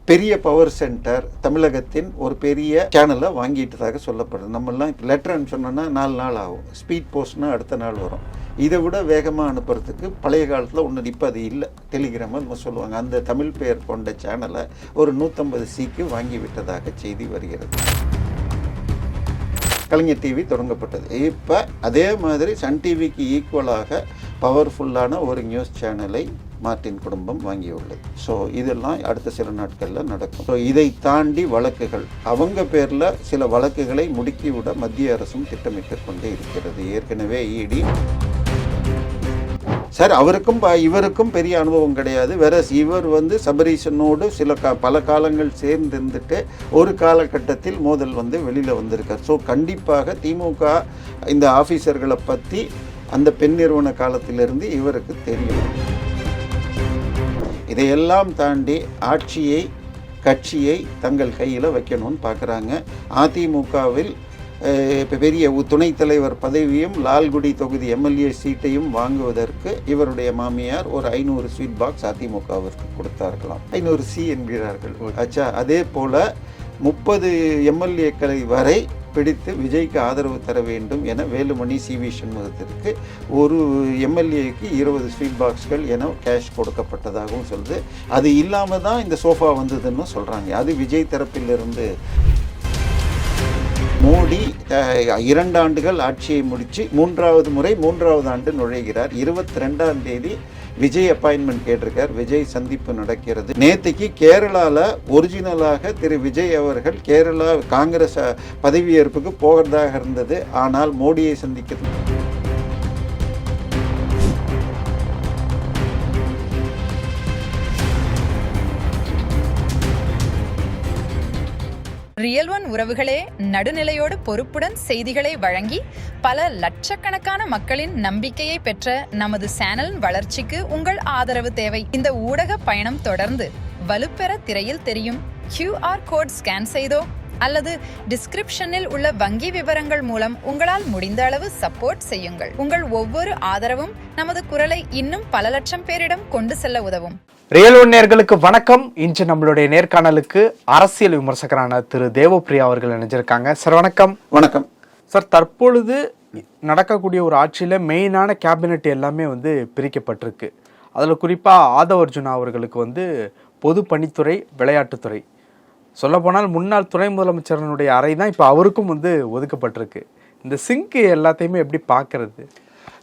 பெரிய power centre தமிழகத்தின் ஒரு பெரிய சேனலை வாங்கிட்டதாக சொல்லப்படுது. நம்மெல்லாம் இப்போ லெட்டர்னு சொன்னோன்னா 4 நாள் ஆகும், ஸ்பீட் போஸ்ட்னா அடுத்த நாள் வரும். இதை விட வேகமாக அனுப்புறதுக்கு பழைய காலத்தில் ஒன்று இப்போ அது இல்லை, டெலிகிராம் நம்ம சொல்லுவாங்க. அந்த தமிழ் பெயர் கொண்ட சேனலை ஒரு 150Cக்கு வாங்கி விட்டதாக செய்தி வருகிறது. கலைஞர் டிவி தொடங்கப்பட்டது. இப்போ அதே மாதிரி சன் டிவிக்கு ஈக்குவலாக பவர்ஃபுல்லான ஒரு நியூஸ் சேனலை மார்ட்டின் குடும்பம் வாங்கியுள்ளது. ஸோ இதெல்லாம் அடுத்த சில நாட்களில் நடக்கும். ஸோ இதை தாண்டி வழக்குகள், அவங்க பேரில் சில வழக்குகளை முடுக்கிவிட மத்திய அரசும் திட்டமிட்டு கொண்டே இருக்கிறது. ஏற்கனவே இடி சார் அவருக்கும் இவருக்கும் பெரிய அனுபவம் கிடையாது. வேற இவர் சபரீஷனோடு பல காலங்கள் சேர்ந்திருந்துட்டு ஒரு காலகட்டத்தில் மோதல் வெளியில் வந்திருக்கார். ஸோ கண்டிப்பாக திமுக இந்த ஆஃபீஸர்களை பற்றி அந்த பெண் நிறுவன காலத்திலிருந்து இவருக்கு தெரியும். இதையெல்லாம் தாண்டி ஆட்சியை கட்சியை தங்கள் கையில் வைக்கணும்னு பார்க்குறாங்க. அதிமுகவில் பெரிய துணைத் தலைவர் பதவியும் லால்குடி தொகுதி எம்எல்ஏ சீட்டையும் வாங்குவதற்கு இவருடைய மாமியார் ஒரு 500 ஸ்வீட் பாக்ஸ் அதிமுகவிற்கு கொடுத்தார்களாம். 500C என்கிறார்கள். ஆச்சா, அதே போல் 30 எம்எல்ஏக்களை வரை பிடித்து விஜய்க்கு ஆதரவு தர வேண்டும் என வேலுமணி CV சண்முகத்திற்கு ஒரு எம்எல்ஏக்கு 20 ஸ்வீட் பாக்ஸ்கள் என கேஷ் கொடுக்கப்பட்டதாகவும் சொல்லுது. அது இல்லாமல் தான் இந்த சோஃபா வந்ததுன்னு சொல்கிறாங்க. அது விஜய் தரப்பிலிருந்து. மோடி 2 ஆண்டுகள் ஆட்சியை முடித்து 3வது ஆண்டு நுழைகிறார். 22ஆம் தேதி விஜய் அப்பாயின்மெண்ட் கேட்டிருக்கார். விஜய் சந்திப்பு நடக்கிறது. நேற்றுக்கு கேரளாவில் ஒரிஜினலாக திரு விஜய் அவர்கள் கேரளா காங்கிரஸ் பதவியேற்புக்கு போகிறதாக இருந்தது. ஆனால் மோடியை சந்திக்கிறது ரியல் ஒன் உறவுகளே, நடுநிலையோடு பொறுப்புடன் செய்திகளை வழங்கி பல லட்சக்கணக்கான மக்களின் நம்பிக்கையை பெற்ற நமது சேனலின் வளர்ச்சிக்கு உங்கள் ஆதரவு தேவை. இந்த ஊடக பயணம் தொடர்ந்து வலுப்பெற திரையில் தெரியும் QR கோட் ஸ்கேன் செய்தோ அல்லது டிஸ்கிரிப்ஷனில் உள்ள வங்கி விவரங்கள் மூலம் உங்களால் முடிந்த அளவு சப்போர்ட் செய்யுங்கள். உங்கள் ஒவ்வொரு ஆதரவும் நமது குரலை இன்னும் பல லட்சம் பேரிடம் கொண்டு செல்ல உதவும். ரியல் ஒன் நேயர்களுக்கு வணக்கம். இன்று நம்மளுடைய நேர்காணலுக்கு அரசியல் விமர்சகரான திரு தேவப்பிரியா அவர்கள் இணைஞ்சிருக்காங்க. சார் வணக்கம். வணக்கம் சார். தற்பொழுது நடக்கக்கூடிய ஒரு ஆட்சியில் மெயினான கேபினெட் எல்லாமே பிரிக்கப்பட்டிருக்கு. அதில் குறிப்பாக ஆதவ் அர்ஜுனா அவர்களுக்கு பொது பணித்துறை, விளையாட்டுத்துறை, சொல்லப்போனால் முன்னாள் துணை முதலமைச்சரனுடைய அறை தான் இப்போ அவருக்கும் ஒதுக்கப்பட்டிருக்கு. இந்த சிங்க் எல்லாத்தையுமே எப்படி பார்க்கறது?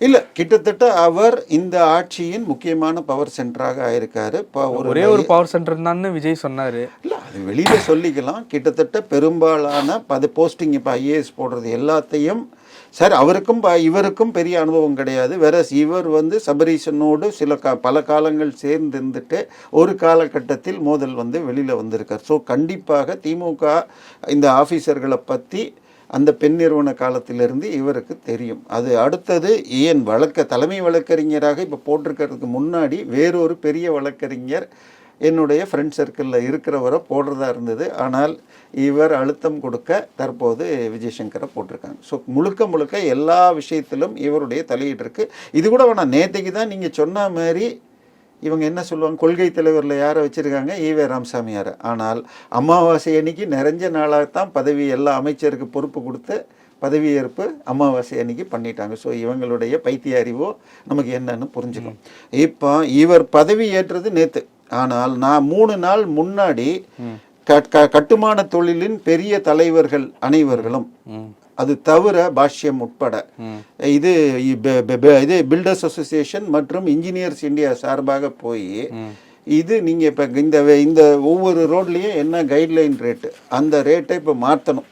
இல்லை, கிட்டத்தட்ட அவர் இந்த ஆட்சியின் முக்கியமான பவர் சென்டராக ஆயிருக்காரு. ஒரே ஒரு பவர் சென்டர் தான் விஜய் சொன்னார். இல்லை, அது வெளியில் சொல்லிக்கலாம். கிட்டத்தட்ட பெரும்பாலான போஸ்டிங் இப்போ IAS போடுறது எல்லாத்தையும் சார் அவருக்கும் இவருக்கும் பெரிய அனுபவம் கிடையாது. வேற இவர் சபரீஷனோடு பல காலங்கள் சேர்ந்திருந்துட்டு ஒரு காலகட்டத்தில் மோதல் வெளியில் வந்திருக்கார். ஸோ கண்டிப்பாக திமுக இந்த ஆஃபீஸர்களை பற்றி அந்த பெண் நிறுவன காலத்திலிருந்து இவருக்கு தெரியும். அது அடுத்தது ஏன் தலைமை வழக்கறிஞராக இப்போ போட்டிருக்கிறதுக்கு முன்னாடி வேறொரு பெரிய வழக்கறிஞர் என்னுடைய ஃப்ரெண்ட் சர்க்கிளில் இருக்கிறவரை போடுறதா இருந்தது. ஆனால் இவர் அழுத்தம் கொடுக்க தற்போது விஜயசங்கரை போட்டிருக்காங்க. ஸோ முழுக்க எல்லா விஷயத்திலும் இவருடைய தலையீடு இருக்குது. இது கூட வேணாம், நேற்றுக்கு தான் நீங்கள் சொன்ன மாதிரி இவங்க என்ன சொல்லுவாங்க, கொள்கை தலைவரில் யாரை வச்சுருக்காங்க, ஈவே ராமசாமியார். ஆனால் அமாவாசை அன்னைக்கு நிறைஞ்ச நாளாகத்தான் பதவி எல்லா அமைச்சருக்கு பொறுப்பு கொடுத்து பதவியேற்பு அமாவாசை அன்னைக்கு பண்ணிட்டாங்க. ஸோ இவங்களுடைய பைத்திய அறிவோ நமக்கு என்னன்னு புரிஞ்சுக்கணும். இப்போ இவர் பதவி ஏற்றது நேற்று. ஆனால் நான் 3 நாள் முன்னாடி கட்டுமான தொழிலின் பெரிய தலைவர்கள் அனைவர்களும், அது தவிர பாஷ்யம் உட்பட இது பில்டர்ஸ் அசோசியேஷன் மற்றும் இன்ஜினியர்ஸ் இந்தியா சார்பாக போய் இது நீங்கள் இப்போ இந்த ஒவ்வொரு ரோட்லேயும் என்ன கைட்லைன் ரேட்டு, அந்த ரேட்டை இப்போ மாற்றணும்.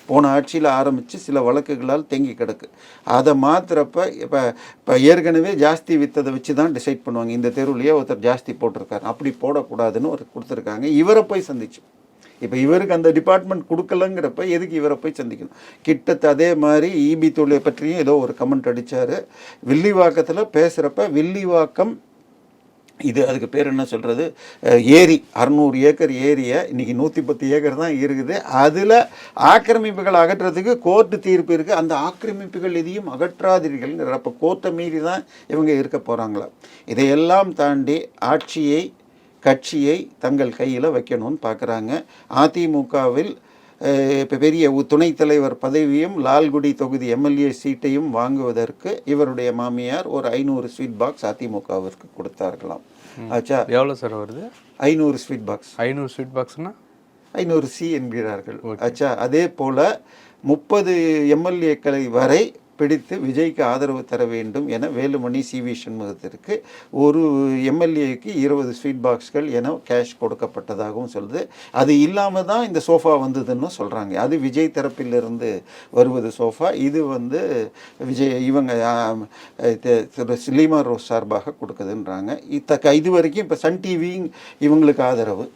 போன ஆட்சியில் ஆரம்பித்து சில வழக்குகளால் தேங்கி கிடக்கு. அதை மாத்திரப்ப இப்போ ஏற்கனவே ஜாஸ்தி விற்றதை வச்சு தான் டிசைட் பண்ணுவாங்க. இந்த தெருவுலையே ஒருத்தர் ஜாஸ்தி போட்டிருக்காரு, அப்படி போடக்கூடாதுன்னு ஒரு கொடுத்துருக்காங்க. இவரை போய் சந்திச்சு இப்போ இவருக்கு அந்த டிபார்ட்மெண்ட் கொடுக்கலங்கிறப்ப எதுக்கு இவரை போய் சந்திக்கணும்? கிட்டத்தட்ட அதே மாதிரி EB தொழிலை பற்றியும் ஏதோ ஒரு கமெண்ட் அடித்தார். வில்லிவாக்கத்தில் பேசுகிறப்ப வில்லிவாக்கம் இது அதுக்கு பேர் என்ன சொல்கிறது, ஏரி 600 ஏக்கர் ஏரியை இன்றைக்கி 110 ஏக்கர் தான் இருக்குது. அதில் ஆக்கிரமிப்புகள் அகற்றுறதுக்கு கோர்ட்டு தீர்ப்பு இருக்குது. அந்த ஆக்கிரமிப்புகள் எதையும் அகற்றாதீர்கள். அப்போ கோர்ட்டை மீறி தான் இவங்க இருக்க போகிறாங்களா? இதையெல்லாம் தாண்டி ஆட்சியை கட்சியை தங்கள் கையில் வைக்கணும்னு பார்க்குறாங்க. அதிமுகவில் இப்போ பெரிய துணைத் தலைவர் பதவியும் லால்குடி தொகுதி எம்எல்ஏ சீட்டையும் வாங்குவதற்கு இவருடைய மாமியார் ஒரு 500 ஸ்வீட் பாக்ஸ் அதிமுகவிற்கு கொடுத்தார்களாம். ஆச்சா, எவ்வளோ சார் வருது? 500 ஸ்வீட் பாக்ஸ். 500 ஸ்வீட் பாக்ஸ்னா 500 சி என்கிறார்கள். ஆச்சா, அதே போல் 30 எம்எல்ஏக்களை வரை பிடித்து விஜய்க்கு ஆதரவு தர வேண்டும் என வேலுமணி சிவி சண்முகத்திற்கு ஒரு எம்எல்ஏக்கு 20 ஸ்வீட் பாக்ஸ்கள் என கேஷ் கொடுக்கப்பட்டதாகவும் சொல்லுது. அது இல்லாமல் தான் இந்த சோஃபா வந்ததுன்னு சொல்கிறாங்க. அது விஜய் தரப்பிலிருந்து வருவது சோஃபா. இது வந்து விஜய் இவங்க லீமா ரோஸ் சார்பாக கொடுக்குதுன்றாங்க. இது வரைக்கும் இப்போ சன் டிவி இவங்களுக்கு ஆதரவு,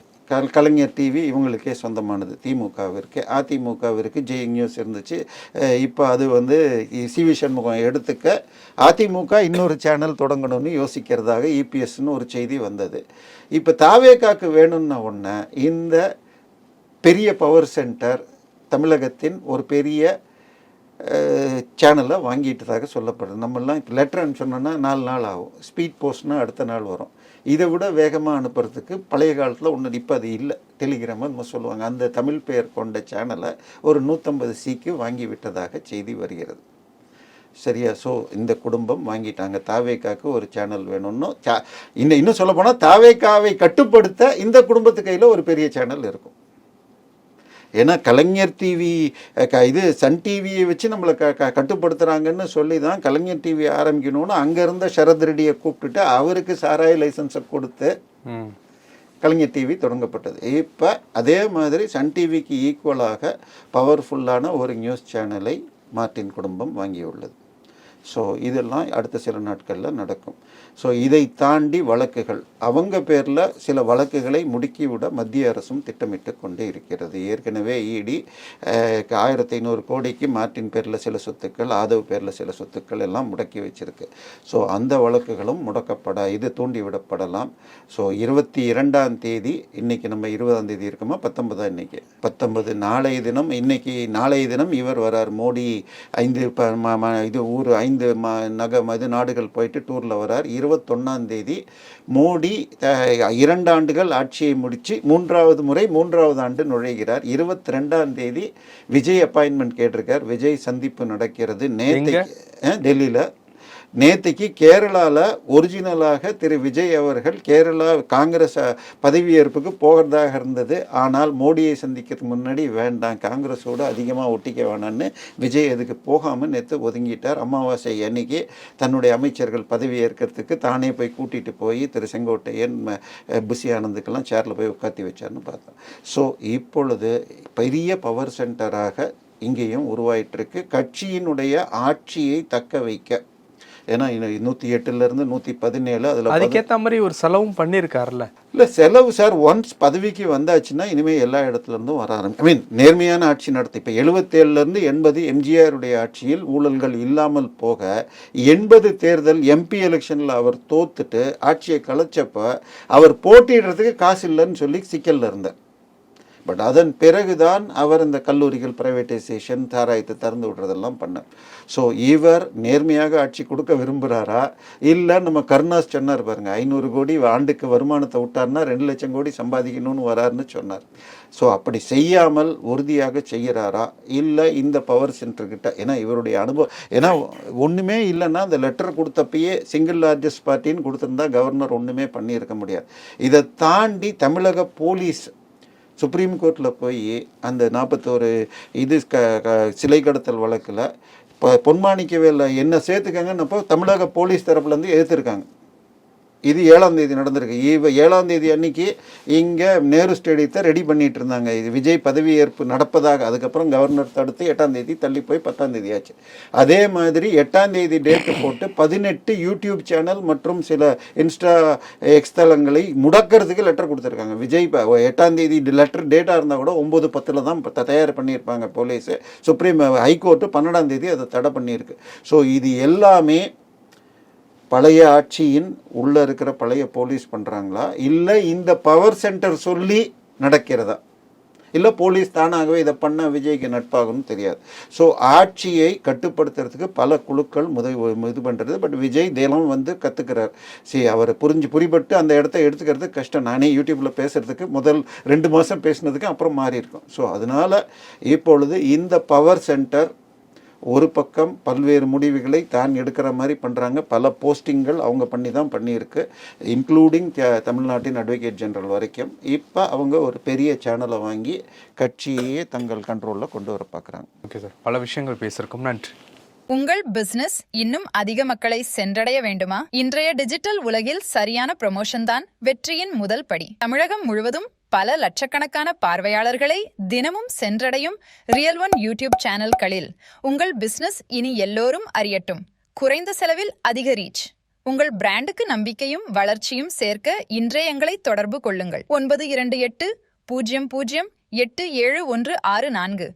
கலைஞர் டிவி இவங்களுக்கே சொந்தமானது திமுகவிற்கு. அதிமுகவிற்கு ஜெய் நியூஸ் இருந்துச்சு. இப்போ அது வந்து சிவி சண்முகம் எடுத்துக்க அதிமுக இன்னொரு சேனல் தொடங்கணும்னு யோசிக்கிறதாக இபிஎஸ்ன்னு ஒரு செய்தி வந்தது. இப்போ தாவேகாக்கு வேணும்ன உடனே இந்த பெரிய பவர் சென்டர் தமிழகத்தின் ஒரு பெரிய சேனலை வாங்கிட்டதாக சொல்லப்படுது. நம்மளாம் இப்போ லெட்டர்னு சொன்னோன்னா 4 நாள் ஆகும், ஸ்பீட் போஸ்ட்னா அடுத்த நாள் வரும். இதை விட வேகமாக அனுப்புறதுக்கு பழைய காலத்தில் ஒன்று இப்போ அது இல்லை, டெலிகிராம் நம்ம சொல்லுவாங்க. அந்த தமிழ் பெயர் கொண்ட சேனலை ஒரு 150 சிக்கு வாங்கி விட்டதாக செய்தி வருகிறது. சரியா? ஸோ இந்த குடும்பம் வாங்கிட்டாங்க. தாவேக்காவுக்கு ஒரு சேனல் வேணும்னு இன்னும் சொல்ல போனால் தாவேக்காவை கட்டுப்படுத்த இந்த குடும்பத்து கையில் ஒரு பெரிய சேனல் இருக்கும். ஏன்னா கலைஞர் டிவி இது சன் டிவியை வச்சு நம்மளை கட்டுப்படுத்துகிறாங்கன்னு சொல்லி தான் கலைஞர் டிவி ஆரம்பிக்கணும்னு அங்கே இருந்த சரத் ரெட்டியை கூப்பிட்டுட்டு அவருக்கு சாராய லைசன்ஸை கொடுத்து கலைஞர் டிவி தொடங்கப்பட்டது. இப்போ அதே மாதிரி சன் டிவிக்கு ஈக்குவலாக பவர்ஃபுல்லான ஒரு நியூஸ் சேனலை மார்ட்டின் குடும்பம் வாங்கியுள்ளது. ஸோ இதெல்லாம் அடுத்த சில நாட்களில் நடக்கும். ஸோ இதை தாண்டி வழக்குகள், அவங்க பேரில் சில வழக்குகளை முடுக்கிவிட மத்திய அரசும் திட்டமிட்டு கொண்டே இருக்கிறது. ஏற்கனவே இடி 1500 கோடிக்கு மார்ட்டின் பேரில் சில சொத்துக்கள், ஆதவ் பேரில் சில சொத்துக்கள் எல்லாம் முடக்கி வச்சிருக்கு. ஸோ அந்த வழக்குகளும் இது தூண்டிவிடப்படலாம். ஸோ 22ஆம் தேதி, இன்னைக்கு நம்ம 20ஆம் தேதி இருக்குமா, 19 இன்னைக்கு 19 நாளைய தினம் இவர் வரார். மோடி 5 நாடுகள் போயிட்டு டூரில் வரார். 21ஆம் தேதி மோடி 2 ஆண்டுகள் ஆட்சியை முடித்து 3வது ஆண்டு நுழைகிறார். 22ஆம் தேதி விஜய் அப்பாயின்மெண்ட் கேட்டிருக்கார். விஜய் சந்திப்பு நடக்கிறது டெல்லியில். நேற்றுக்கு கேரளாவில் ஒரிஜினலாக திரு விஜய் அவர்கள் கேரளா காங்கிரஸ் பதவியேற்புக்கு போகிறதாக இருந்தது. ஆனால் மோடியை சந்திக்கிறதுக்கு முன்னாடி வேண்டாம், காங்கிரஸோடு அதிகமாக ஒட்டிக்க வேணான்னு விஜய் அதுக்கு போகாமல் நேற்று ஒதுங்கிட்டார். அமாவாசை அன்னைக்கு தன்னுடைய அமைச்சர்கள் பதவியேற்கிறதுக்கு தானே போய் கூட்டிகிட்டு போய் திரு செங்கோட்டையன் புசி ஆனந்துக்கெல்லாம் சேரில் போய் உட்காத்தி வச்சார்னு பார்த்தோம். ஸோ இப்பொழுது பெரிய பவர் சென்டராக இங்கேயும் உருவாயிட்டிருக்கு. கட்சியினுடைய ஆட்சியை தக்க வைக்க, ஏன்னா 108லேருந்து 117 அதில் அதுக்கேற்ற மாதிரி ஒரு செலவும் பண்ணியிருக்காருல்ல. இல்லை செலவு சார், ஒன்ஸ் பதவிக்கு வந்தாச்சுன்னா இனிமேல் எல்லா இடத்துலேருந்தும் வர ஆரம்பிக்கும். நேர்மையான ஆட்சி நடத்தி இப்போ 77லேருந்து 80 எம்ஜிஆருடைய ஆட்சியில் ஊழல்கள் இல்லாமல் போக 80 தேர்தல் எம்பி எலெக்ஷனில் அவர் தோத்துட்டு ஆட்சியை கலைச்சப்போ அவர் போட்டிடுறதுக்கு காசு இல்லைன்னு சொல்லி சிக்கலில் இருந்தார். பட் அதன் பிறகுதான் அவர் இந்த கல்லூரிகள் பிரைவேட்டைசேஷன், சாராயத்தை திறந்து விடுறதெல்லாம் பண்ணார். ஸோ இவர் நேர்மையாக ஆட்சி கொடுக்க விரும்புகிறாரா, இல்லை நம்ம கருணாஸ் சொன்னார் பாருங்க, 500 கோடி ஆண்டுக்கு வருமானத்தை விட்டார்னா 2 லட்சம் கோடி சம்பாதிக்கணும்னு வராருன்னு சொன்னார். ஸோ அப்படி செய்யாமல் உறுதியாக செய்கிறாரா, இல்லை இந்த பவர் சென்டர்கிட்ட, ஏன்னா இவருடைய அனுபவம், ஏன்னா ஒன்றுமே இல்லைன்னா அந்த லெட்டர் கொடுத்தப்பயே சிங்கிள் லார்ஜஸ்ட் பார்ட்டின்னு கொடுத்துருந்தா கவர்னர் ஒன்றுமே பண்ணியிருக்க முடியாது. இதை தாண்டி தமிழக போலீஸ் சுப்ரீம் கோர்ட்டில் போய் அந்த 41 சிலை கடத்தல் வழக்கில் பொன்மாணிக்கவேல என்ன சேர்த்துக்காங்கன்னப்போ தமிழக போலீஸ் தரப்புலேருந்து எதிர்த்துருக்காங்க. இது 7ஆம் தேதி நடந்திருக்கு. 7ஆம் தேதி அன்னைக்கு இங்கே நேரு ஸ்டேடியத்தை ரெடி பண்ணிட்டு இருந்தாங்க. இது விஜய் பதவியேற்பு நடப்பதாக. அதுக்கப்புறம் கவர்னர் தடுத்து 8ஆம் தேதி தள்ளி போய் 10ஆம் தேதி ஆச்சு. அதே மாதிரி 8ஆம் தேதி டேட்டு போட்டு 18 யூடியூப் சேனல் மற்றும் சில இன்ஸ்டா எக்ஸ் தளங்களை முடக்கிறதுக்கு லெட்டர் கொடுத்துருக்காங்க. விஜய் 8ஆம் தேதி லெட்டர் டேட்டாக இருந்தால் கூட 9:10 தான் தயார் பண்ணியிருப்பாங்க போலீஸு. சுப்ரீம் ஹைகோர்ட்டு 12ஆம் தேதி அதை தடை பண்ணியிருக்கு. ஸோ இது எல்லாமே பழைய ஆட்சியின் உள்ளே இருக்கிற பழைய போலீஸ் பண்ணுறாங்களா, இல்லை இந்த பவர் சென்டர் சொல்லி நடக்கிறதா? இல்லை போலீஸ் தானாகவே இதை பண்ண விஜய்க்கு நட்பாகும்னு தெரியாது. ஸோ ஆட்சியை கட்டுப்படுத்துறதுக்கு பல குழுக்கள் இது பண்ணுறது. பட் விஜய் தினம் வந்து கற்றுக்கிறார். சரி, அவர் புரிபட்டு அந்த இடத்த எடுத்துக்கிறது கஷ்டம். நானே யூடியூப்பில் பேசுகிறதுக்கு முதல் 2 மாதம் பேசினதுக்கு அப்புறம் மாறி இருக்கும். ஸோ அதனால் இப்பொழுது இந்த பவர் சென்டர் ஒரு பக்கம் பல்வேறு முடிவுகளை தான் எடுக்கிற மாதிரி பண்ணுறாங்க. பல போஸ்டிங்கள் அவங்க பண்ணி தான் பண்ணியிருக்கு, இன்க்ளூடிங் தமிழ்நாட்டின் அட்வொகேட் ஜெனரல் வரைக்கும். இப்போ அவங்க ஒரு பெரிய சேனலை வாங்கி கட்சியே தங்கள் கண்ட்ரோலில் கொண்டு வர பார்க்குறாங்க. ஓகே சார், பல விஷயங்கள் பேசியிருக்கோம், நன்றி. உங்கள் பிசினஸ் இன்னும் அதிக மக்களை சென்றடைய வேண்டுமா? இன்றைய டிஜிட்டல் உலகில் சரியான ப்ரமோஷன் தான் வெற்றியின் முதல் படி. தமிழகம் முழுவதும் பல லட்சக்கணக்கான பார்வையாளர்களை தினமும் சென்றடையும் ரியல் ஒன் யூடியூப் சேனல்களில் உங்கள் பிசினஸ் இனி எல்லோரும் அறியட்டும். குறைந்த செலவில் அதிக ரீச். உங்கள் பிராண்டுக்கு நம்பிக்கையும் வளர்ச்சியும் சேர்க்க இன்றைய எங்களை தொடர்பு கொள்ளுங்கள். 928 00 8714.